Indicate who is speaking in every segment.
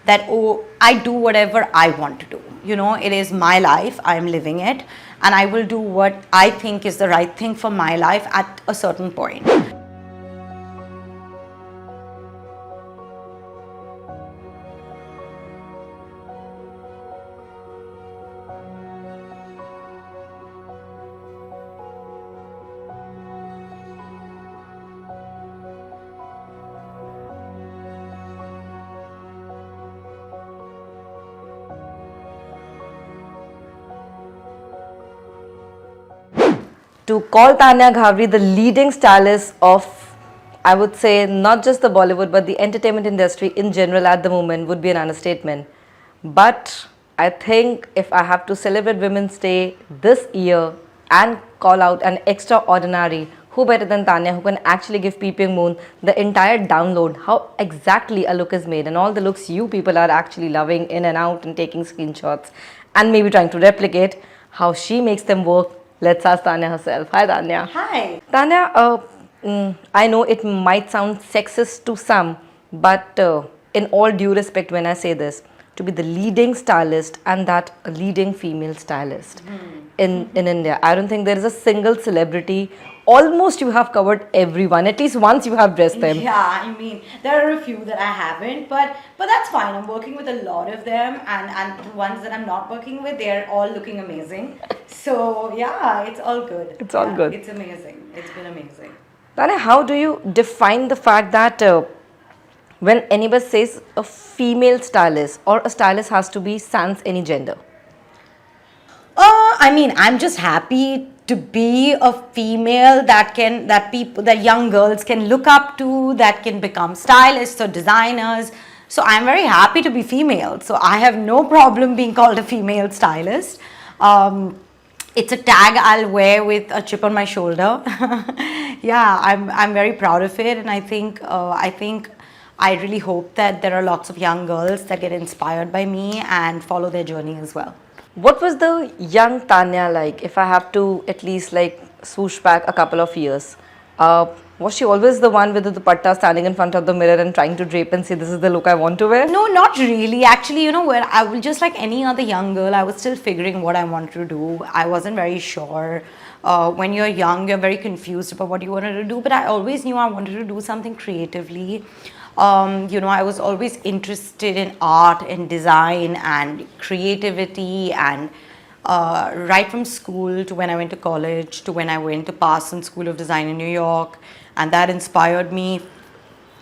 Speaker 1: that, oh, I do whatever I want to do. You know, it is my life, I'm living it, and I will do what I think is the right thing for my life at a certain point.
Speaker 2: To call Tanya Ghavri the leading stylist of, I would say, not just the Bollywood but the entertainment industry in general at the moment would be an understatement. But I think if I have to celebrate Women's Day this year and call out an extraordinary, who better than Tanya, who can actually give Peeping Moon the entire download, how exactly a look is made and all the looks you people are actually loving in and out and taking screenshots and maybe trying to replicate, how she makes them work. Let's ask Tanya herself. Hi, Tanya.
Speaker 1: Hi.
Speaker 2: Tanya, I know it might sound sexist to some, but in all due respect, when I say this, to be the leading stylist and that a leading female stylist in India, I don't think there is a single celebrity. Almost you have covered everyone. At least once you have dressed them.
Speaker 1: Yeah, I mean, there are a few that I haven't, but that's fine. I'm working with a lot of them, and the ones that I'm not working with, they're all looking amazing. So yeah, it's all good.
Speaker 2: It's all good.
Speaker 1: It's amazing. It's been amazing.
Speaker 2: Tanya, how do you define the fact that when anybody says a female stylist or a stylist has to be sans any gender?
Speaker 1: I mean, I'm just happy to be a female that young girls can look up to, that can become stylists or designers. So I'm very happy to be female. So I have no problem being called a female stylist. It's a tag I'll wear with a chip on my shoulder. Yeah, I'm very proud of it, and I think I really hope that there are lots of young girls that get inspired by me and follow their journey as well.
Speaker 2: What was the young Tanya like, if I have to at least like swoosh back a couple of years? Was she always the one with the dupatta standing in front of the mirror and trying to drape and say, this is the look I want to wear?
Speaker 1: No, not really. Actually, you know, where I was just like any other young girl, I was still figuring what I wanted to do. I wasn't very sure. When you're young, you're very confused about what you wanted to do, but I always knew I wanted to do something creatively. You know, I was always interested in art and design and creativity, and right from school to when I went to college to when I went to Parsons School of Design in New York, and that inspired me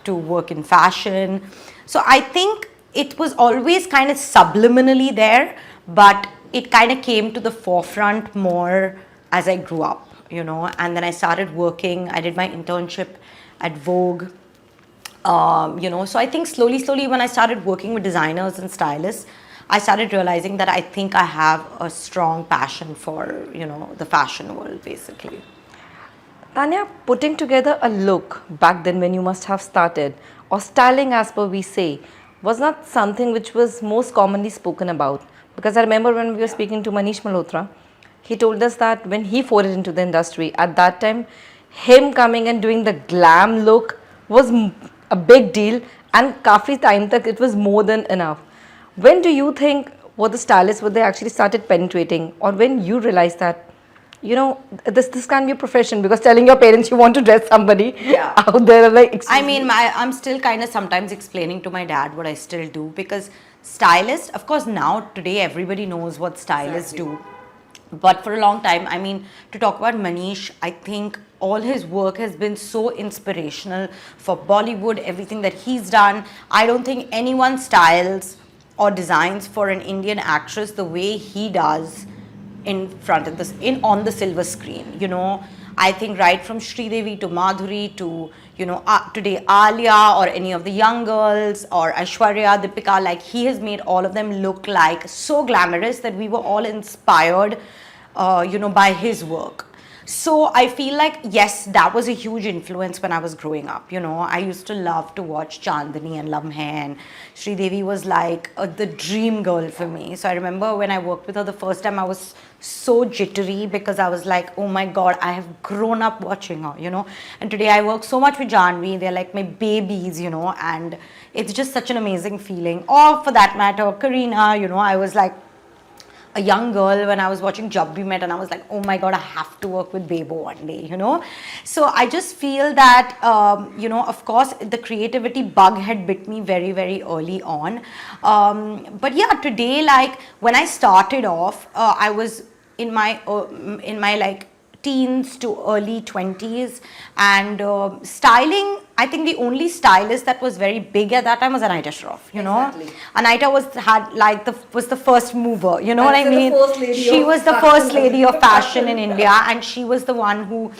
Speaker 1: to work in fashion. So I think it was always kind of subliminally there, but it kind of came to the forefront more as I grew up, you know, and then I started working. I did my internship at Vogue. You know, so I think slowly when I started working with designers and stylists, I started realizing that I think I have a strong passion for, you know, the fashion world basically.
Speaker 2: Tanya, putting together a look back then when you must have started, or styling as per we say, was not something which was most commonly spoken about. Because I remember when we were speaking to Manish Malhotra, he told us that when he forayed into the industry, at that time, him coming and doing the glam look was a big deal, and kafi time tak it was more than enough. When do you think were the stylists, they actually started penetrating, or when you realized that, you know, this can be a profession? Because telling your parents you want to dress somebody out there, like,
Speaker 1: I mean, I'm still kind of sometimes explaining to my dad what I still do, because stylists, of course, now today everybody knows what stylists do. But for a long time, I mean, to talk about Manish, I think all his work has been so inspirational for Bollywood, everything that he's done. I don't think anyone styles or designs for an Indian actress the way he does in front of this, on the silver screen, you know. I think right from Sridevi to Madhuri to, you know, today Alia or any of the young girls or Aishwarya, Deepika, like he has made all of them look like so glamorous that we were all inspired, you know, by his work. So I feel like, yes, that was a huge influence when I was growing up. I used to love to watch Chandani and Lamhe, and Sridevi was like the dream girl for me. So I remember when I worked with her the first time, I was so jittery because I was like, oh my God, I have grown up watching her. And today I work so much with Janvi. They're like my babies, and it's just such an amazing feeling. Or for that matter, Karina, I was like a young girl when I was watching Jab We Met, and I was like, oh my God, I have to work with Bebo one day. So I just feel that, of course, the creativity bug had bit me very, very early on. But yeah, today, like when I started off, I was in my like teens to early 20s, and styling, I think the only stylist that was very big at that time was Anita Shroff,
Speaker 2: Exactly.
Speaker 1: Anita was the first mover, you know what I mean?
Speaker 2: the first lady
Speaker 1: She
Speaker 2: of
Speaker 1: was the
Speaker 2: fashion.
Speaker 1: first lady of fashion in India, and she was the one who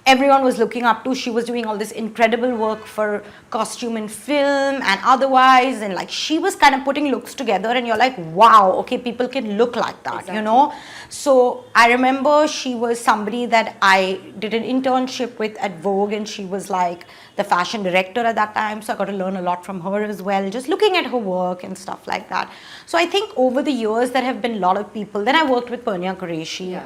Speaker 1: everyone was looking up to. She was doing all this incredible work for costume and film and otherwise, and like she was kind of putting looks together, and you're like, wow, okay, people can look like that.
Speaker 2: Exactly.
Speaker 1: So I remember she was somebody that I did an internship with at Vogue, and she was like the fashion director at that time, so I got to learn a lot from her as well, just looking at her work and stuff like that. So I think over the years there have been a lot of people. Then I worked with Purnia Qureshi,
Speaker 2: Yeah.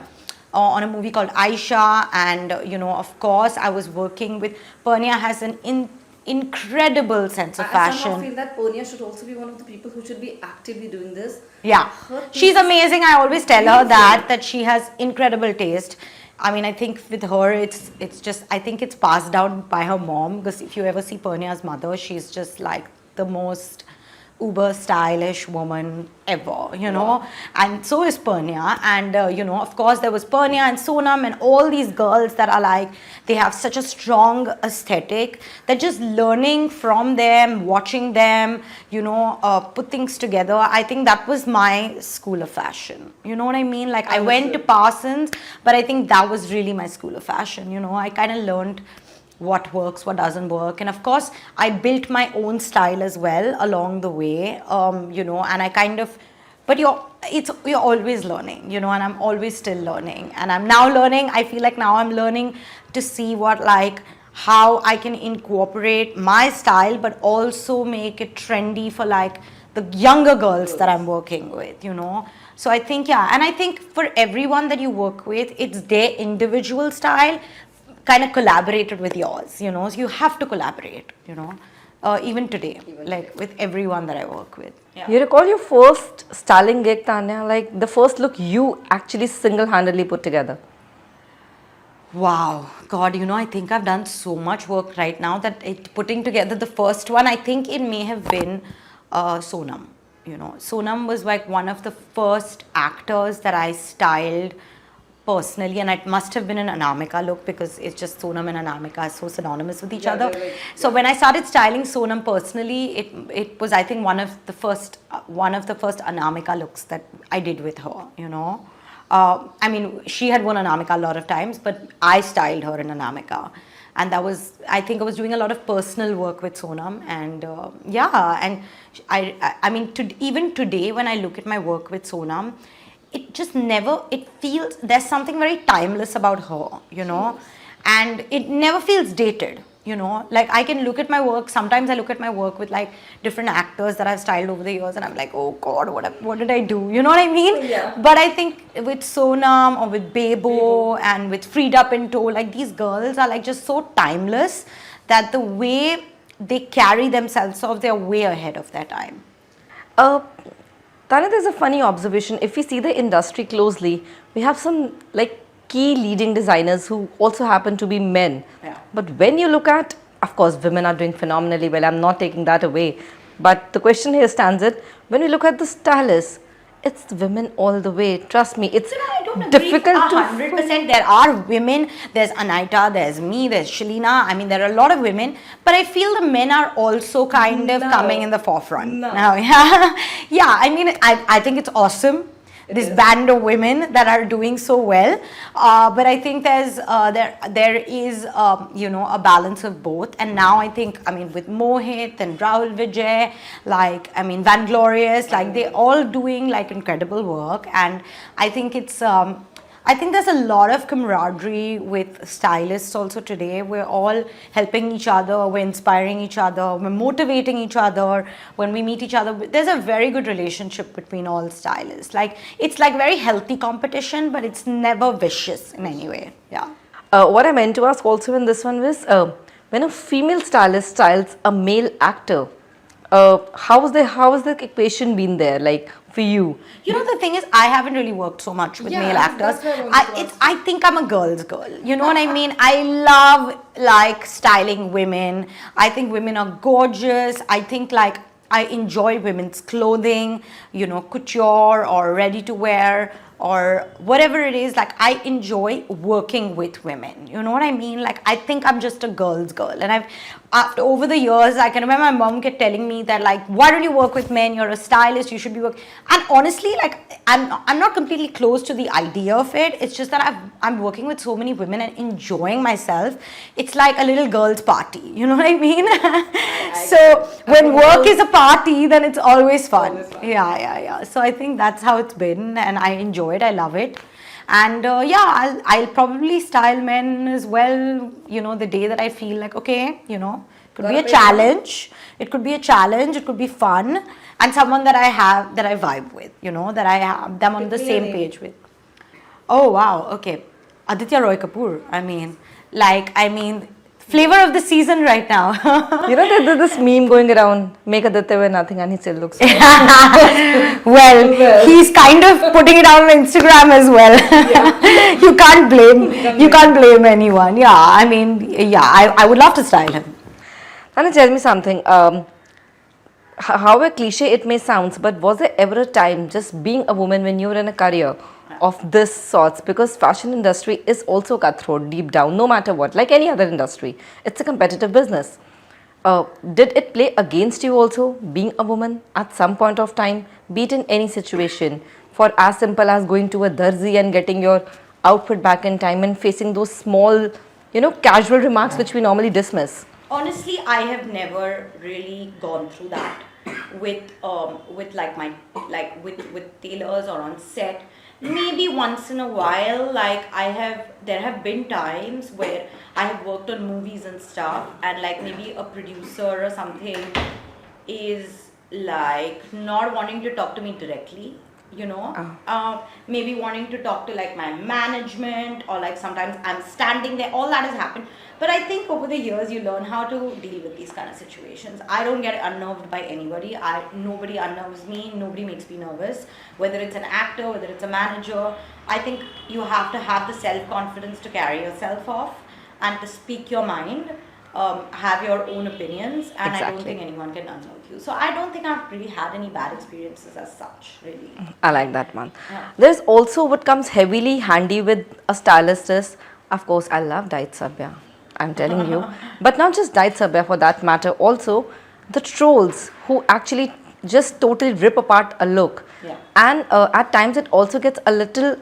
Speaker 1: on a movie called Aisha, and of course I was working with Purnia. Has an incredible sense of
Speaker 2: I
Speaker 1: fashion.
Speaker 2: somehow feel that Purnia should also be one of the people who should be actively doing this.
Speaker 1: Yeah,
Speaker 2: Her
Speaker 1: she's
Speaker 2: taste-
Speaker 1: amazing. I always tell her that she has incredible taste. I mean, I think with her, it's just, I think it's passed down by her mom, because if you ever see Purnia's mother, she's just like the most uber stylish woman ever, and so is Purnia. And of course there was Purnia and Sonam and all these girls that are like, they have such a strong aesthetic that just learning from them, watching them, put things together. I think that was my school of fashion, you know what I mean? Like I went to Parsons, but I think that was really my school of fashion. I kind of learned what works, what doesn't work, and of course I built my own style as well along the way, and I kind of, but you're always learning, and I'm always still learning, and I'm now learning. I feel like now I'm learning to see how I can incorporate my style but also make it trendy for like the younger girls that I'm working with, So I think, yeah, and I think for everyone that you work with, it's their individual style kind of collaborated with yours, so you have to collaborate, even today, with everyone that I work with.
Speaker 2: Yeah. You recall your first styling gig, Tanya, like the first look you actually single-handedly put together?
Speaker 1: Wow, God, I think I've done so much work right now that putting together the first one, I think it may have been Sonam. Sonam was like one of the first actors that I styled personally, and it must have been an Anamika look, because it's just Sonam and Anamika are so synonymous with each other. So when I started styling Sonam personally, it was, I think, one of the first Anamika looks that I did with her. I mean, she had worn Anamika a lot of times, but I styled her in Anamika. And that was, I think I was doing a lot of personal work with Sonam, and yeah, and I mean, even today when I look at my work with Sonam, it just never, it feels, there's something very timeless about her, and it never feels dated, like I can look at my work, sometimes I look at my work with like different actors that I've styled over the years, and I'm like, oh God, what did I do? You know what I mean?
Speaker 2: Yeah.
Speaker 1: But I think with Sonam or with Bebo and with Frida Pinto, like these girls are like just so timeless that the way they carry themselves off, they're way ahead of their time.
Speaker 2: Tanya, there's a funny observation. If we see the industry closely, we have some like key leading designers who also happen to be men.
Speaker 1: Yeah.
Speaker 2: But when you look at, of course, women are doing phenomenally well. I'm not taking that away. But the question here stands it, when we look at the stylists, it's women all the way. Trust me, it's
Speaker 1: I don't
Speaker 2: difficult
Speaker 1: agree
Speaker 2: to...
Speaker 1: 100%. There are women. There's Anita, there's me, there's Shalina. I mean, there are a lot of women. But I feel the men are also kind of coming in the forefront. Now, yeah. Yeah, I mean, I think it's awesome. This band of women that are doing so well, but I think there is a balance of both. And now I think, I mean, with Mohit and Rahul Vijay, like, I mean, Van Glorious, like, they all doing like incredible work. And I think it's I think there's a lot of camaraderie with stylists also today. We're all helping each other, we're inspiring each other, we're motivating each other. When we meet each other, there's a very good relationship between all stylists. Like, it's like very healthy competition, but it's never vicious in any way. Yeah.
Speaker 2: What I meant to ask also in this one was, when a female stylist styles a male actor, how has the equation been there, like for you?
Speaker 1: You know, the thing is, I haven't really worked so much with male actors. I think I'm a girl's girl. You know what I mean? I love like styling women. I think women are gorgeous. I think like I enjoy women's clothing, you know, couture or ready to wear or whatever it is. Like, I enjoy working with women. You know what I mean? Like, I think I'm just a girl's girl. And after over the years, I can remember my mom kept telling me that, like, why don't you work with men? You're a stylist. You should be working. And honestly, like, I'm not completely close to the idea of it. It's just that I'm working with so many women and enjoying myself. It's like a little girl's party. You know what I mean? So when work is a party, then it's always fun. Yeah. So I think that's how it's been, and I enjoy it. I love it. And yeah, I'll probably style men as well, you know, the day that I feel like, okay, you know, it could be a challenge. It could be a challenge. It could be fun. And someone that I vibe with, you know, that I have them on the same page with. Oh, wow. Okay. Aditya Roy Kapoor. I mean, flavor of the season right now.
Speaker 2: You know, there's this meme going around, make Aditya wear nothing and he still looks good.
Speaker 1: Well, he's kind of putting it out on Instagram as well. Yeah. You can't blame anyone. Yeah, I mean, yeah, I would love to style him.
Speaker 2: Tanya, tell me something. However cliche it may sound, but was there ever a time just being a woman when you were in a career of this sorts? Because fashion industry is also cutthroat deep down, no matter what, like any other industry. It's a competitive business. Did it play against you also, being a woman at some point of time, be it in any situation, for as simple as going to a darzi and getting your outfit back in time and facing those small, you know, casual remarks which we normally dismiss?
Speaker 1: Honestly, I have never really gone through that with tailors or on set. Maybe once in a while, like there have been times where I have worked on movies and stuff, and like maybe a producer or something is like not wanting to talk to me directly, you know, maybe wanting to talk to like my management, or like sometimes I'm standing there. All that has happened. But I think over the years you learn how to deal with these kind of situations. I don't get unnerved by anybody. Nobody unnerves me. Nobody makes me nervous. Whether it's an actor, whether it's a manager, I think you have to have the self-confidence to carry yourself off and to speak your mind, have your own opinions, and exactly. I don't think anyone can unnerve you. So I don't think I've really had any bad experiences as such, really.
Speaker 2: I like that one.
Speaker 1: Yeah.
Speaker 2: There's also what comes heavily handy with a stylist is, of course, I love Diet Sabya. I'm telling you. But not just Diet Sabya for that matter, also the trolls who actually just totally rip apart a look.
Speaker 1: Yeah.
Speaker 2: And at times it also gets a little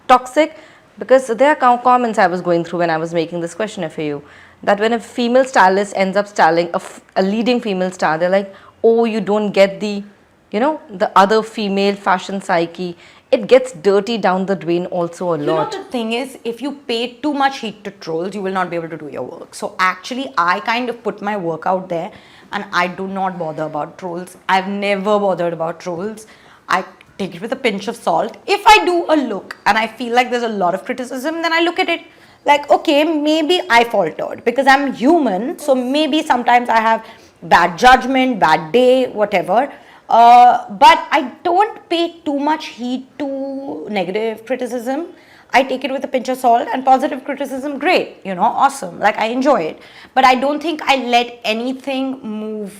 Speaker 2: toxic, because there are comments I was going through when I was making this questionnaire for you, that when a female stylist ends up styling a leading female star, they're like, oh, you don't get the, you know, the other female fashion psyche. It gets dirty down the drain also a lot.
Speaker 1: You know, the thing is, if you pay too much heat to trolls, you will not be able to do your work. So actually, I kind of put my work out there, and I do not bother about trolls. I've never bothered about trolls. I take it with a pinch of salt. If I do a look and I feel like there's a lot of criticism, then I look at it like, okay, maybe I faltered, because I'm human. So maybe sometimes I have bad judgment, bad day, whatever. But I don't pay too much heed to negative criticism. I take it with a pinch of salt, and positive criticism, great, you know, awesome. Like, I enjoy it. But I don't think I let anything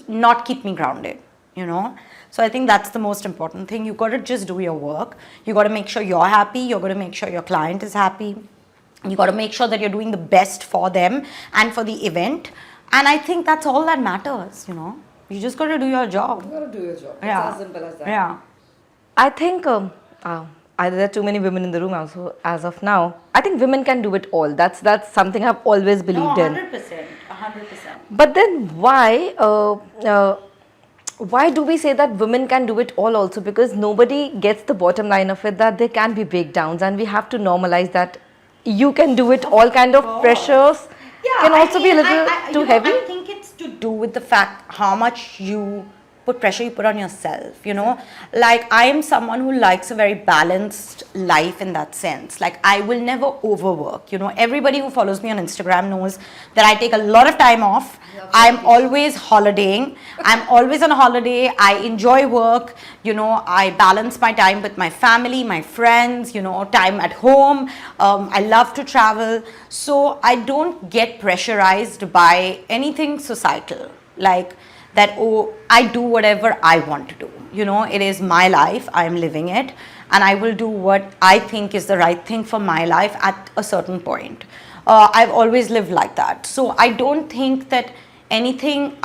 Speaker 1: not keep me grounded, you know. So I think that's the most important thing. You got to just do your work. You got to make sure you're happy. You're going to make sure your client is happy. You got to make sure that you're doing the best for them and for the event. And I think that's all that matters, you know. You just got to do your job.
Speaker 2: You got to do your job.
Speaker 1: Yeah.
Speaker 2: It's as simple as that.
Speaker 1: Yeah.
Speaker 2: I think either there are too many women in the room also as of now. I think women can do it all. That's something I've always believed in.
Speaker 1: 100%. 100%.
Speaker 2: But then why why do we say that women can do it all also? Because nobody gets the bottom line of it, that there can be breakdowns, and we have to normalize that you can do it. All kind of
Speaker 1: course.
Speaker 2: pressures can also be a little too heavy.
Speaker 1: I think it's to do with the fact how much pressure you put on yourself, like I am someone who likes a very balanced life in that sense. Like I will never overwork, everybody who follows me on Instagram knows that I take a lot of time off. I'm always holidaying. I'm always on a holiday. I enjoy work, I balance my time with my family, my friends, time at home. I love to travel. So I don't get pressurized by anything societal. Like that, oh, I do whatever I want to do. It is my life, I'm living it, and I will do what I think is the right thing for my life at a certain point. I've always lived like that. So I don't think that anything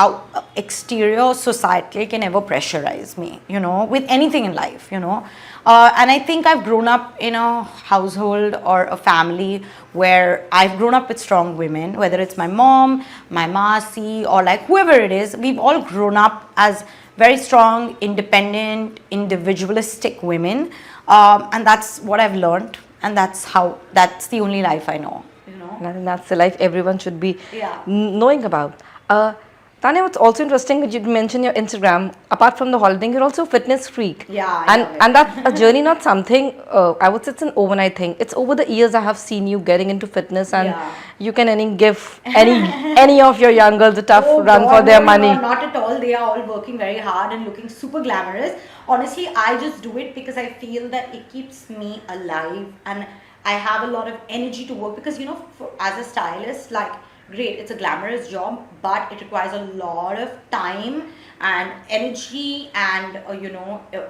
Speaker 1: exterior societal can ever pressurize me, with anything in life, and I think I've grown up in a household or a family where I've grown up with strong women, whether it's my mom, my masi, or like whoever it is. We've all grown up as very strong, independent, individualistic women, and that's what I've learned, and that's the only life I know.
Speaker 2: And I think that's the life everyone should be
Speaker 1: Yeah.
Speaker 2: knowing about. Tanya, what's also interesting, that you mentioned your Instagram, apart from the holidaying, you're also a fitness freak.
Speaker 1: Yeah, I love it.
Speaker 2: And that's a journey, not something, I would say it's an overnight thing. It's over the years I have seen you getting into fitness, and
Speaker 1: Yeah.
Speaker 2: you can give any of your young girls a tough run
Speaker 1: God,
Speaker 2: for their
Speaker 1: no,
Speaker 2: money.
Speaker 1: No, not at all. They are all working very hard and looking super glamorous. Honestly, I just do it because I feel that it keeps me alive, and I have a lot of energy to work because, as a stylist, like, great, it's a glamorous job, but it requires a lot of time and energy and,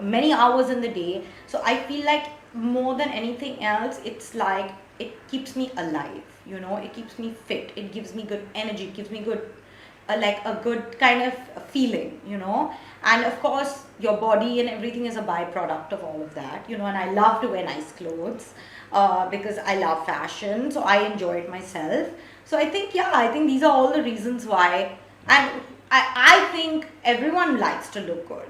Speaker 1: many hours in the day. So I feel like more than anything else, it's like it keeps me alive, it keeps me fit, it gives me good energy, it gives me good, like a good kind of feeling, and of course your body and everything is a byproduct of all of that, and I love to wear nice clothes because I love fashion, so I enjoy it myself. So I think these are all the reasons why. And I think everyone likes to look good,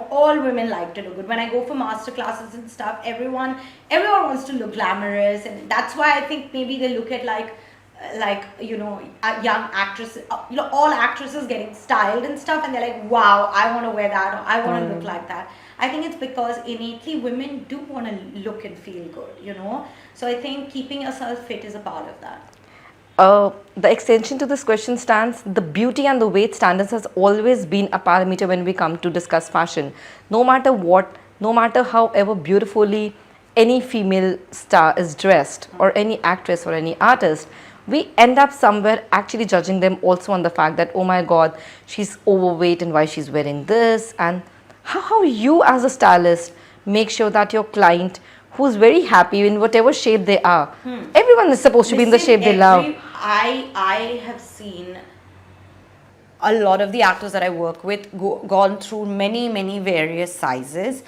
Speaker 1: all women like to look good. When I go for master classes and stuff, everyone wants to look glamorous, and that's why I think maybe they look at like young actresses, all actresses getting styled and stuff, and they're like, wow, I want to wear that, or I want to look like that. I think it's because innately women do want to look and feel good, So I think keeping yourself fit is a part of that.
Speaker 2: The extension to this question stands, the beauty and the weight standards has always been a parameter when we come to discuss fashion. No matter what, no matter however beautifully any female star is dressed, or any actress or any artist, we end up somewhere actually judging them also on the fact that, oh my god, she's overweight and why she's wearing this. And how you as a stylist make sure that your client, who's very happy in whatever shape they are, everyone is supposed to be in the shape they love.
Speaker 1: I have seen a lot of the actors that I work with gone through many various sizes.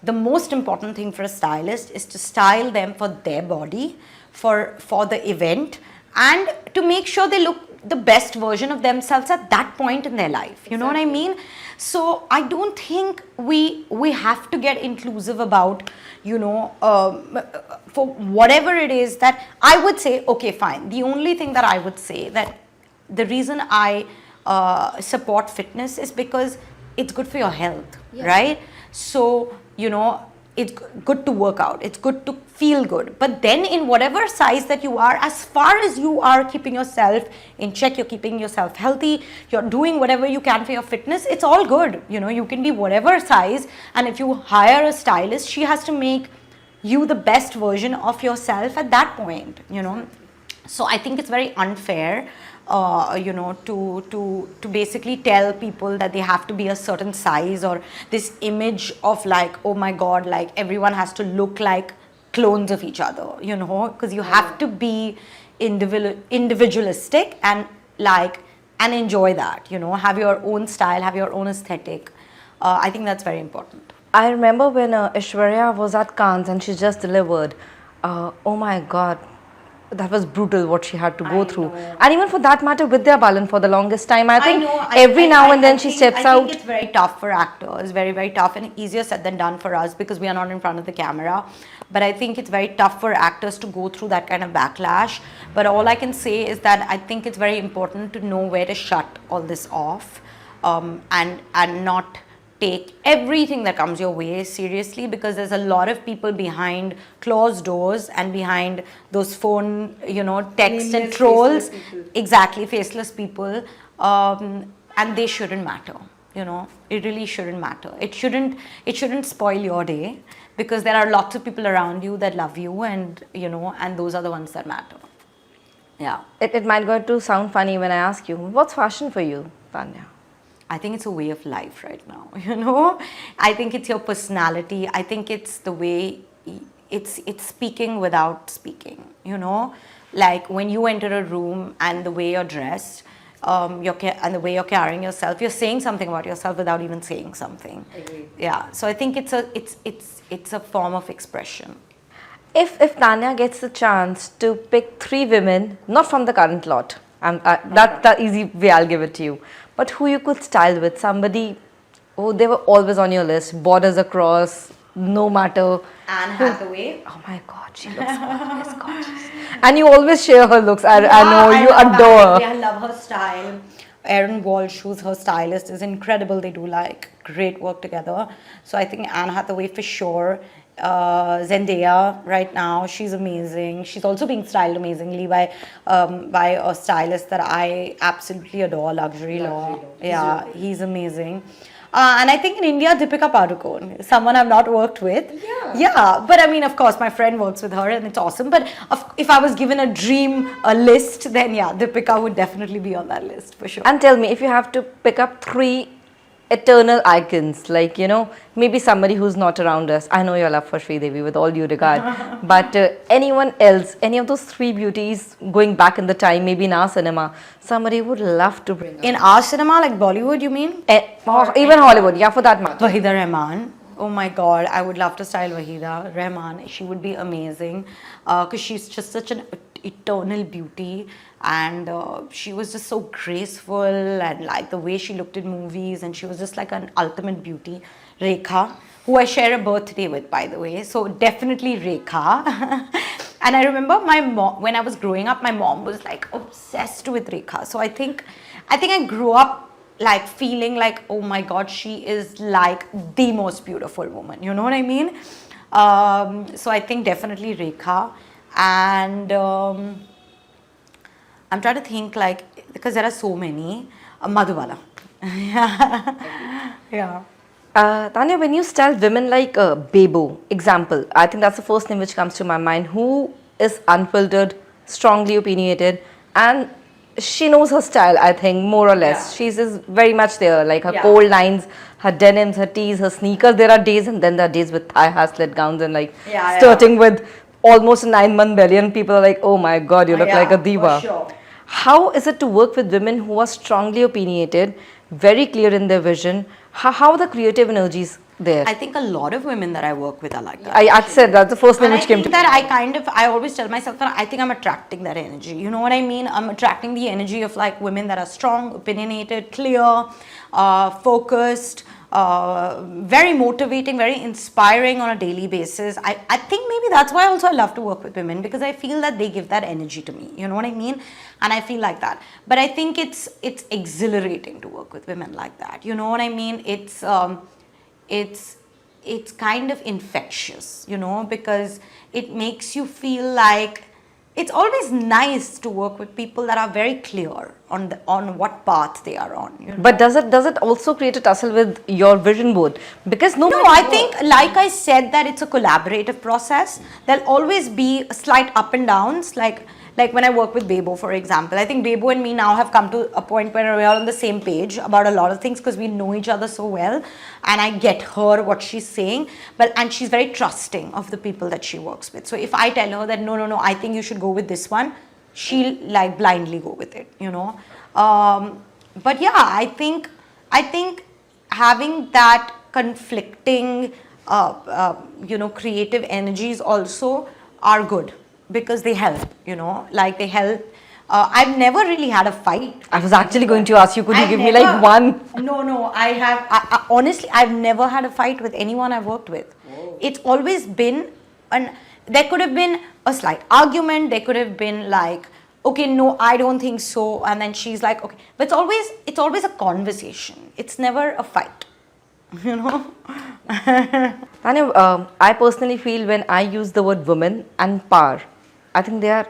Speaker 1: The most important thing for a stylist is to style them for their body, for the event, and to make sure they look the best version of themselves at that point in their life. You know what I mean? So I don't think we have to get inclusive about, for whatever it is that I would say, okay, fine. The only thing that I would say, that the reason I support fitness is because it's good for your health, right? So, it's good to work out, it's good to feel good, but then in whatever size that you are, as far as you are keeping yourself in check, you're keeping yourself healthy, you're doing whatever you can for your fitness, it's all good. You can be whatever size, and if you hire a stylist, she has to make you the best version of yourself at that point. So I think it's very unfair to basically tell people that they have to be a certain size, or this image of like, oh my god, like everyone has to look like clones of each other, because you have to be individualistic and enjoy that, have your own style, have your own aesthetic. I think that's very important.
Speaker 2: I remember when Aishwarya was at Cannes and she just delivered, oh my god, that was brutal what she had to go
Speaker 1: I
Speaker 2: through.
Speaker 1: know.
Speaker 2: And even for that matter, Vidya Balan for the longest time, I think
Speaker 1: know.
Speaker 2: every now and then she steps
Speaker 1: I
Speaker 2: out.
Speaker 1: think it's very tough for actors, very, very tough, and easier said than done for us because we are not in front of the camera. But I think it's very tough for actors to go through that kind of backlash. But all I can say is that I think it's very important to know where to shut all this off, and not take everything that comes your way seriously, because there's a lot of people behind closed doors and behind those phone, text and trolls. Exactly, faceless people, and they shouldn't matter. It really shouldn't matter. It shouldn't spoil your day, because there are lots of people around you that love you, and and those are the ones that matter. Yeah.
Speaker 2: It might go to sound funny when I ask you, what's fashion for you, Tanya?
Speaker 1: I think it's a way of life right now, I think it's your personality. I think it's the way, it's speaking without speaking, Like when you enter a room and the way you're dressed, and the way you're carrying yourself, you're saying something about yourself without even saying something.
Speaker 2: Agreed.
Speaker 1: Yeah, so I think it's a form of expression.
Speaker 2: If Tanya gets the chance to pick 3 women, not from the current lot, that's the easy way I'll give it to you, but who you could style with, somebody who they were always on your list, borders across, no matter.
Speaker 1: Anne Hathaway.
Speaker 2: Oh my God, she looks gorgeous, gorgeous. And you always share her looks. I know you
Speaker 1: love
Speaker 2: adore
Speaker 1: Anne.
Speaker 2: her.
Speaker 1: I love her style. Erin Walsh, who's her stylist, is incredible. They do great work together. So I think Anne Hathaway for sure. Zendaya right now, she's amazing. She's also being styled amazingly by a stylist that I absolutely adore, Luxury Law. Yeah, he's amazing. And I think in India, Deepika Padukone, someone I've not worked with. Yeah, but I mean, of course, my friend works with her and it's awesome. But if I was given a list, then yeah, Deepika would definitely be on that list for sure.
Speaker 2: And tell me, if you have to pick up 3 eternal icons, like, maybe somebody who's not around us. I know your love for Devi with all due regard. But anyone else, any of those 3 beauties going back in the time, maybe in our cinema, somebody would love to bring up.
Speaker 1: In our cinema, like Bollywood, you mean?
Speaker 2: Or even Hollywood, yeah, for that matter.
Speaker 1: Wahida Rahman. Oh my God, I would love to style Wahida Rahman. She would be amazing, because she's just such an eternal beauty, and she was just so graceful, and like the way she looked in movies, and she was just like an ultimate beauty. Rekha, who I share a birthday with, by the way, so definitely Rekha. And I remember my mom, when I was growing up, my mom was like obsessed with Rekha. So I think I grew up like feeling like, oh my God, she is like the most beautiful woman. You know what I mean? So I think definitely Rekha. And I'm trying to think, like, because there are so many. Madhubala. Yeah.
Speaker 2: Tanya, when you style women like Bebo, example, I think that's the first name which comes to my mind, who is unfiltered, strongly opinionated, and she knows her style, I think, more or less.
Speaker 1: Yeah.
Speaker 2: She's is very much there, like her
Speaker 1: Yeah.
Speaker 2: cold lines, her denims, her tees, her sneakers. There are days, and then there are days with thigh-high slit gowns and like
Speaker 1: Yeah,
Speaker 2: starting with almost a 9-month belly, and people are like, oh my God, you look
Speaker 1: Yeah,
Speaker 2: like a diva.
Speaker 1: for sure.
Speaker 2: How is it to work with women who are strongly opinionated, very clear in their vision? How are the creative energies there?
Speaker 1: I think a lot of women that I work with are like that.
Speaker 2: I said that's the first name
Speaker 1: And
Speaker 2: which
Speaker 1: I
Speaker 2: came
Speaker 1: think
Speaker 2: to
Speaker 1: that I always tell myself that I think I'm attracting that energy. You know what I mean? I'm attracting the energy of like women that are strong, opinionated, clear, focused, very motivating, very inspiring on a daily basis. I think maybe that's why also I love to work with women, because I feel that they give that energy to me. You know what I mean? And I feel like that. But I think it's exhilarating to work with women like that. You know what I mean? It's kind of infectious, because it makes you feel like it's always nice to work with people that are very clear on what path they are on.
Speaker 2: But does it also create a tussle with your vision board? Because
Speaker 1: No, I think, like I said, that it's a collaborative process. There'll always be slight up and downs, like when I work with Bebo, for example. I think Bebo and me now have come to a point where we are on the same page about a lot of things, because we know each other so well, and I get her what she's saying, and she's very trusting of the people that she works with. So if I tell her that no, I think you should go with this one, she'll like blindly go with it, But yeah, I think having that conflicting, creative energies also are good. because they help, like they help. I've never really had a fight.
Speaker 2: I was actually going to ask you, could you give me like one?
Speaker 1: No, honestly, I've never had a fight with anyone I've worked with. It's always been, there could have been a slight argument, there could have been like, okay, no, I don't think so, and then she's like, okay, but it's always a conversation. It's never a fight,
Speaker 2: Tanya, I personally feel when I use the word woman and power, I think they're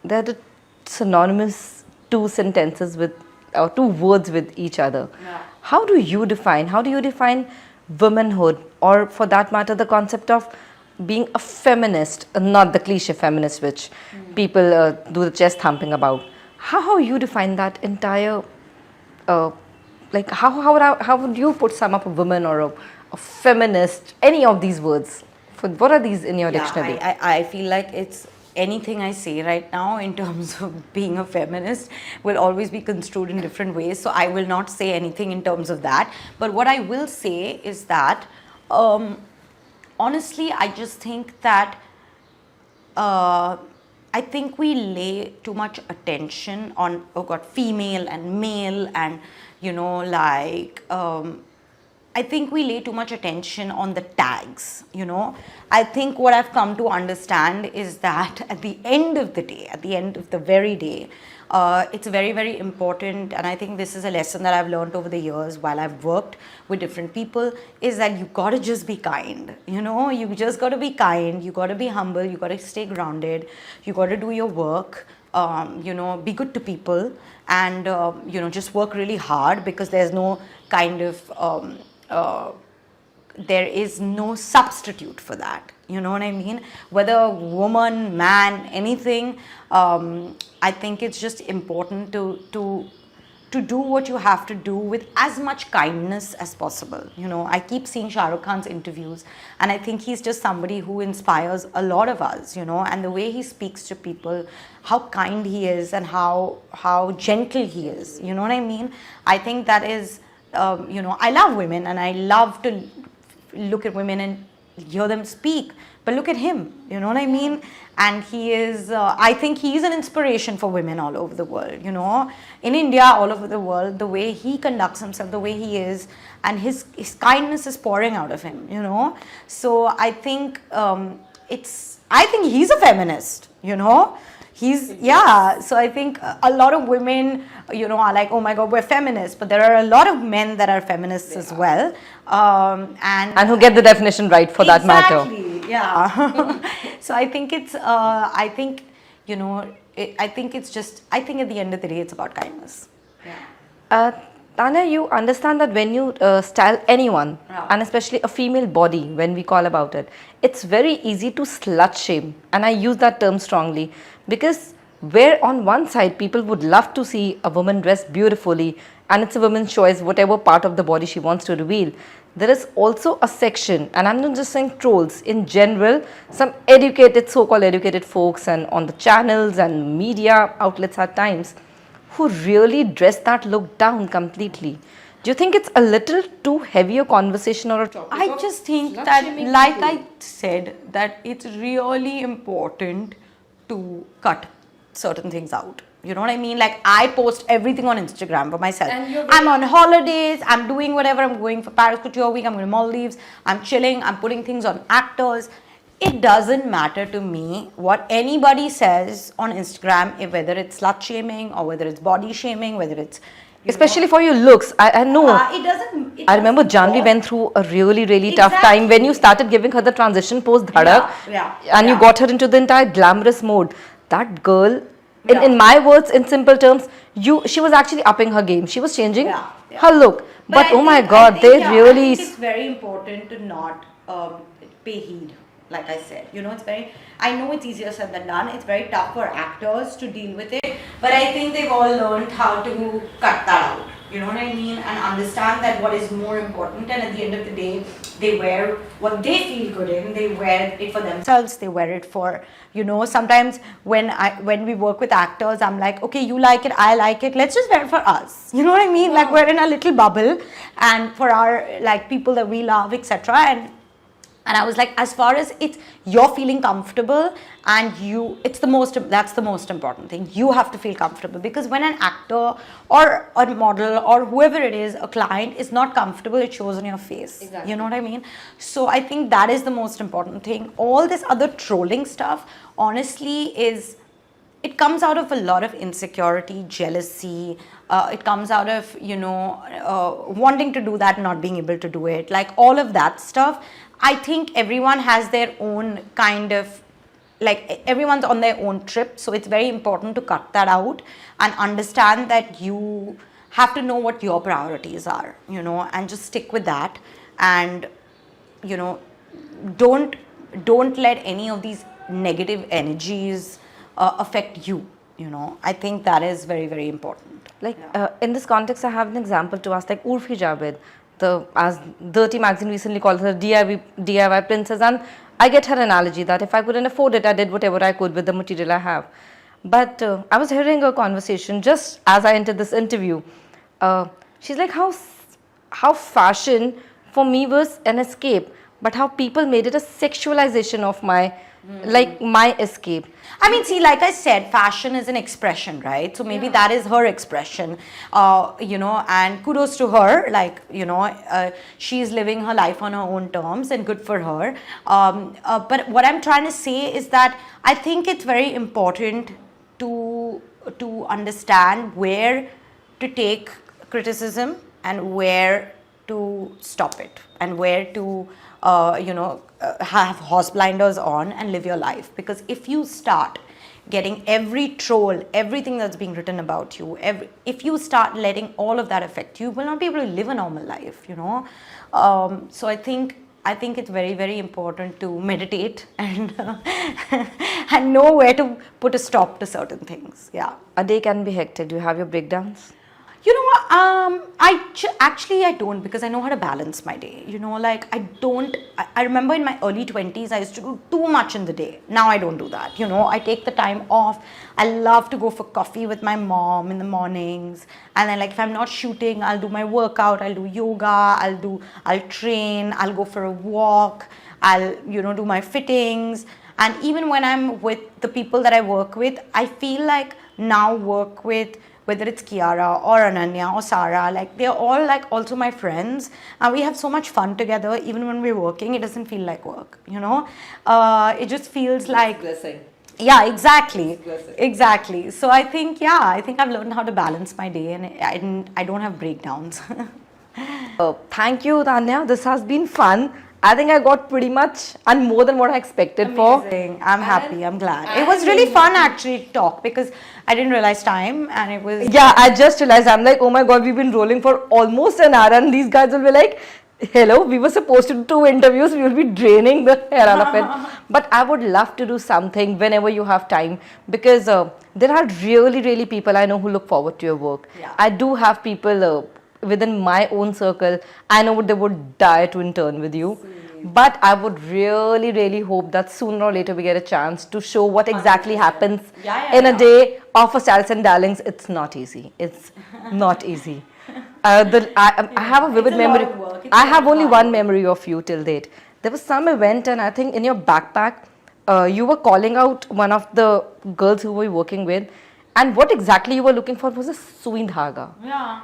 Speaker 2: the synonymous two sentences with, or two words with each other.
Speaker 1: Yeah.
Speaker 2: How do you define womanhood, or for that matter the concept of being a feminist, not the cliche feminist which people do the chest thumping about? How you define that entire like how would you sum up a woman or a feminist, any of these words? What are these in your dictionary?
Speaker 1: I feel like it's anything I say right now in terms of being a feminist will always be construed in different ways. So I will not say anything in terms of that. But what I will say is that honestly, I just think that I think we lay too much attention on, female and male and, I think we lay too much attention on the tags, I think what I've come to understand is that at the end of the day, at the end of the very day, it's very, very important, and I think this is a lesson that I've learned over the years while I've worked with different people, is that you gotta just be kind, you just gotta be kind, you gotta be humble, you gotta stay grounded, you gotta do your work, be good to people, and, just work really hard, because there's no kind of, there is no substitute for that. You know what I mean? Whether woman, man, anything, I think it's just important to do what you have to do with as much kindness as possible. I keep seeing Shah Rukh Khan's interviews, and I think he's just somebody who inspires a lot of us, and the way he speaks to people, how kind he is and how gentle he is. You know what I mean? I think that is, I love women, and I love to look at women and hear them speak, but look at him, you know what I mean? And he is, I think he's an inspiration for women all over the world, in India, all over the world, the way he conducts himself, the way he is, and his kindness is pouring out of him, So I think I think he's a feminist, so I think a lot of women, are like, oh my God, we're feminists, but there are a lot of men that are feminists as well. And
Speaker 2: who get the definition right for that matter.
Speaker 1: Exactly, yeah. So I think it's, I think at the end of the day, it's about kindness.
Speaker 2: Yeah. Tanya, you understand that when you style anyone, and especially a female body, when we call about it, it's very easy to slut shame. And I use that term strongly, because where on one side people would love to see a woman dressed beautifully, and it's a woman's choice, whatever part of the body she wants to reveal, there is also a section, and I'm not just saying trolls, in general, some educated, so-called educated folks, and on the channels and media outlets at times, who really dress that look down completely. Do you think it's a little too heavy a conversation or a topic?
Speaker 1: I just think that, like I said, that it's really important to cut certain things out. You know what I mean? Like, I post everything on Instagram for myself. I'm on holidays, I'm doing whatever, I'm going for Paris Couture Week, I'm going to Maldives, I'm chilling, I'm putting things on actors. It doesn't matter to me what anybody says on Instagram, whether it's slut shaming or whether it's body shaming, whether it's...
Speaker 2: Especially for your looks. I know.
Speaker 1: It doesn't...
Speaker 2: I remember Janvi went through a really, really tough time when you started giving her the transition post Dhadak, and you got her into the entire glamorous mode. That girl, in my words, in simple terms, she was actually upping her game. She was changing her look. But oh my God, they really...
Speaker 1: I think it's very important to not pay heed. Like I said, it's very, I know it's easier said than done. It's very tough for actors to deal with it. But I think they've all learned how to cut that out. You know what I mean? And understand that what is more important. And at the end of the day, they wear what they feel good in. They wear it for themselves. They wear it for, sometimes when we work with actors, I'm like, okay, you like it, I like it. Let's just wear it for us. You know what I mean? Like, we're in a little bubble, and for our, like, people that we love, etc. And And I was like, as far as you're feeling comfortable, and that's the most important thing. You have to feel comfortable, because when an actor or a model or whoever it is, a client is not comfortable, it shows on your face.
Speaker 2: Exactly.
Speaker 1: You know what I mean? So I think that is the most important thing. All this other trolling stuff, honestly, it comes out of a lot of insecurity, jealousy. It comes out of, wanting to do that and not being able to do it. Like all of that stuff. I think everyone has their own kind of, like everyone's on their own trip. So it's very important to cut that out and understand that you have to know what your priorities are, and just stick with that. And, don't let any of these negative energies affect you. I think that is very, very important.
Speaker 2: Like in this context, I have an example to ask, like Urfi Javed, as Dirty Magazine recently called her DIY princess, and I get her analogy that if I couldn't afford it, I did whatever I could with the material I have. But I was hearing a conversation just as I entered this interview. She's like, how fashion for me was an escape, but how people made it a sexualization of my escape.
Speaker 1: I mean, see, like I said, fashion is an expression, right? So maybe that is her expression, and kudos to her. Like, she's living her life on her own terms, and good for her. But what I'm trying to say is that I think it's very important to understand where to take criticism and where to stop it, and where to have horse blinders on and live your life. Because if you start getting every troll, everything that's being written about you, if you start letting all of that affect you, you will not be able to live a normal life. So I think it's very, very important to meditate and and know where to put a stop to certain things. Yeah.
Speaker 2: A day can be hectic. Do you have your breakdowns?
Speaker 1: I don't, because I know how to balance my day. I remember in my early 20s, I used to do too much in the day. Now I don't do that. I take the time off. I love to go for coffee with my mom in the mornings. And then, like, if I'm not shooting, I'll do my workout, I'll do yoga, I'll train, I'll go for a walk, I'll, do my fittings. And even when I'm with the people that I work with, I feel like now work with, whether it's Kiara or Ananya or Sarah, like they're all like also my friends, and we have so much fun together. Even when we're working, it doesn't feel like work, it just feels like
Speaker 2: blessing.
Speaker 1: Yeah, exactly. So I think I've learned how to balance my day, and I don't have breakdowns.
Speaker 2: Thank you, Tanya. This has been fun. I think I got pretty much and more than what I expected for.
Speaker 1: Amazing. I'm happy. I'm glad. It was really fun actually to talk, because I didn't realize time, and it was...
Speaker 2: Yeah, I just realized. I'm like, oh my God, we've been rolling for almost an hour, and these guys will be like, hello, we were supposed to do 2 interviews. We will be draining the hair out of it. But I would love to do something whenever you have time, because there are really, really people I know who look forward to your work.
Speaker 1: Yeah.
Speaker 2: I do have people within my own circle, I know they would die to intern with you. But I would really, really hope that sooner or later we get a chance to show what exactly happens in a day of a Stylists and Darlings. It's not easy. It's not easy. I have a vivid memory. I have only one memory of you till date. There was some event, and I think in your backpack, you were calling out one of the girls who we were working with. And what exactly you were looking for was a sui dhaga.
Speaker 1: Yeah.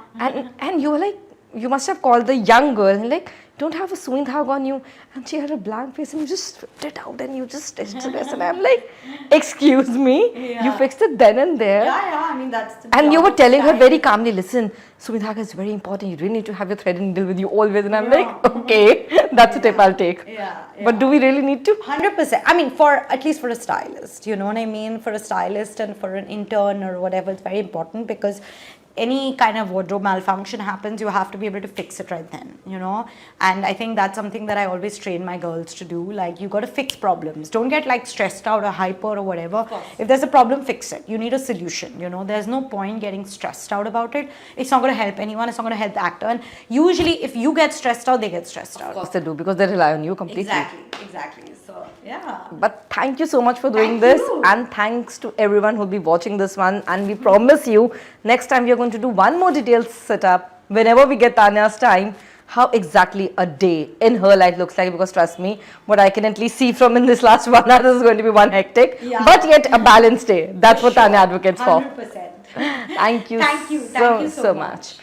Speaker 2: And you were like, you must have called the young girl and like, don't have a sui dhaga on you. And she had a blank face and you just flipped it out and you just stitched the rest. And I'm like, excuse me, you fixed it then and there.
Speaker 1: Yeah, I mean, that's the
Speaker 2: And you were
Speaker 1: job
Speaker 2: telling her
Speaker 1: style.
Speaker 2: very calmly, listen, sui dhaga is very important. You really need to have your thread and needle with you always. And I'm like, okay, that's a tip I'll take.
Speaker 1: Yeah.
Speaker 2: But do we really need to?
Speaker 1: 100%. I mean, at least for a stylist, you know what I mean? For a stylist and for an intern or whatever, it's very important, because any kind of wardrobe malfunction happens, you have to be able to fix it right then, and I think that's something that I always train my girls to do. Like, you got to fix problems. Don't get like stressed out or hyper or whatever. If there's a problem, fix it. You need a solution. There's no point getting stressed out about it. It's not going to help anyone. It's not going to help the actor. And usually if you get stressed out, they get stressed out.
Speaker 2: Of course they do, because they rely on you completely.
Speaker 1: Exactly. So yeah.
Speaker 2: But thank you so much for doing this, and thanks to everyone who'll be watching this one. And we promise you, next time we are going to do one more detailed setup whenever we get Tanya's time. how exactly a day in her life looks like, because trust me, what I can at least see from in this last 1 hour is going to be one hectic, but yet a balanced day. That's what Tanya advocates for.
Speaker 1: 100%.
Speaker 2: Thank you
Speaker 1: Thank you so
Speaker 2: so much.